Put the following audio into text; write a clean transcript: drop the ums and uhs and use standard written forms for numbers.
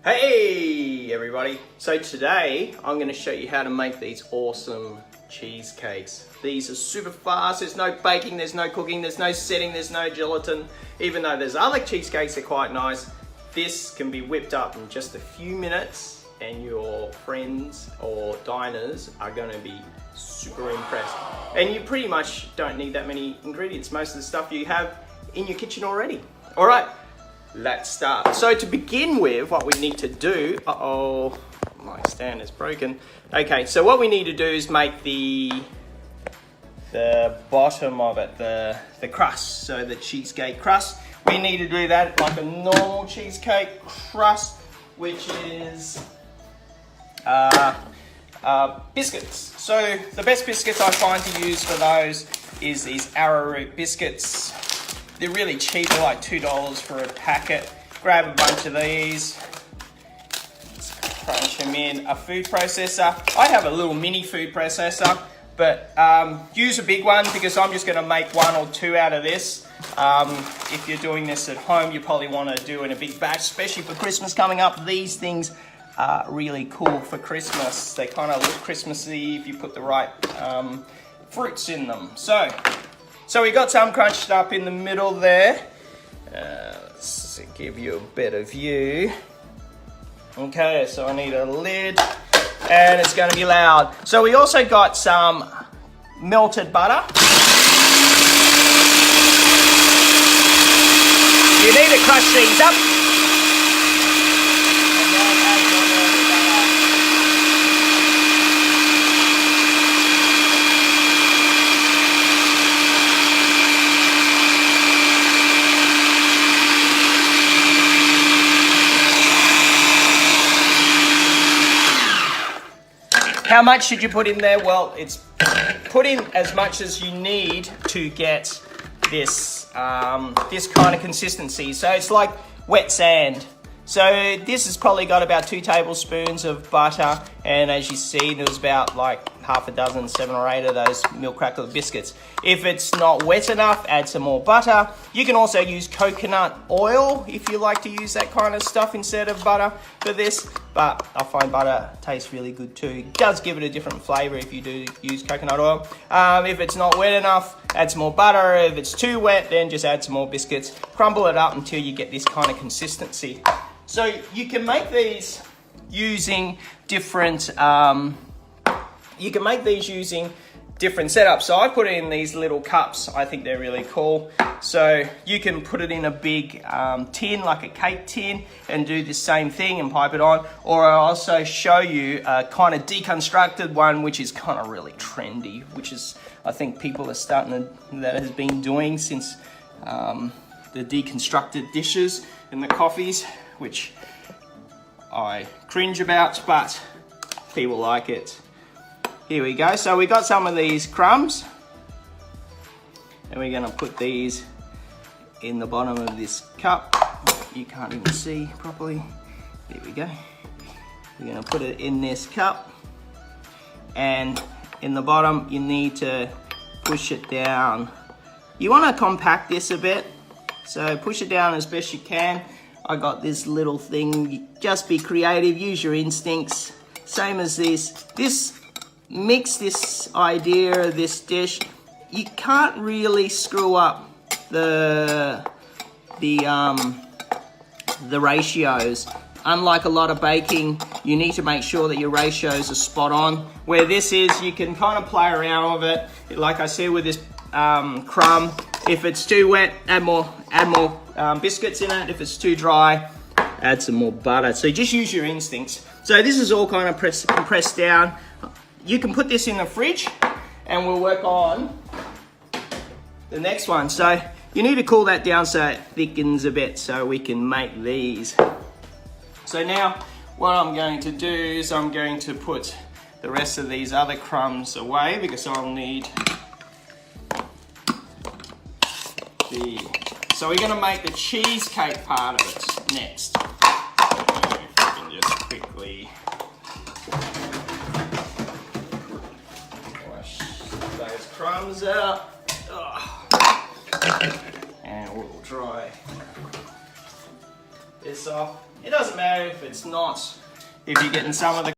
Hey everybody! So today I'm going to show you how to make these awesome cheesecakes. These are super fast, there's no baking, there's no cooking, there's no setting, there's no gelatin. Even though there's other cheesecakes that are quite nice, this can be whipped up in just a few minutes and your friends or diners are going to be super impressed. And you pretty much don't need that many ingredients. Most of the stuff you have in your kitchen already. Alright. Let's start. So to begin with, what we need to do, my stand is broken. Okay, so what we need to do is make the bottom of it, the crust, so the cheesecake crust. We need to do that like a normal cheesecake crust, which is biscuits. So the best biscuits I find to use for those is these arrowroot biscuits. They're really cheap, they're like $2 for a packet. Grab a bunch of these, crunch them in a food processor. I have a little mini food processor, but use a big one because I'm just going to make one or two out of this. If you're doing this at home, you probably want to do in a big batch, especially for Christmas coming up. These things are really cool for Christmas. They kind of look Christmassy if you put the right fruits in them. So we got some crunched up in the middle there. Let's give you a better view. Okay, so I need a lid and it's going to be loud. So we also got some melted butter. You need to crush these up. How much should you put in there? Well, it's put in as much as you need to get this this kind of consistency. So it's like wet sand. So this has probably got about 2 tablespoons of butter, and as you see, there's about like half a dozen, 7 or 8 of those milk cracker biscuits. If it's not wet enough, add some more butter. You can also use coconut oil if you like to use that kind of stuff instead of butter for this, but I find butter tastes really good too. It does give it a different flavor if you do use coconut oil. If it's not wet enough, add some more butter. If it's too wet, then just add some more biscuits. Crumble it up until you get this kind of consistency. So you can make these using different setups. So I put it in these little cups. I think they're really cool. So you can put it in a big tin, like a cake tin, and do the same thing and pipe it on. Or I'll also show you a kind of deconstructed one, which is kind of really trendy, which is, I think people are that has been doing since the deconstructed dishes and the coffees, which I cringe about, but people like it. Here we go. So we got some of these crumbs, and we're going to put these in the bottom of this cup. You can't even see properly. There we go. We're going to put it in this cup, and in the bottom you need to push it down. You want to compact this a bit, so push it down as best you can. I got this little thing. Just be creative, use your instincts. Same as this. Mix this idea, this dish. You can't really screw up the ratios. Unlike a lot of baking, you need to make sure that your ratios are spot on. Where this is, you can kind of play around with it. Like I said with this crumb, if it's too wet, add more biscuits in it. If it's too dry, add some more butter. So just use your instincts. So this is all kind of compressed down. You can put this in the fridge and we'll work on the next one. So you need to cool that down so it thickens a bit so we can make these. So now what I'm going to do is I'm going to put the rest of these other crumbs away because I'll need So we're going to make the cheesecake part of it next. So if I can just quickly wash those crumbs out. And we'll dry this off. It doesn't matter if it's not, if you're getting some of the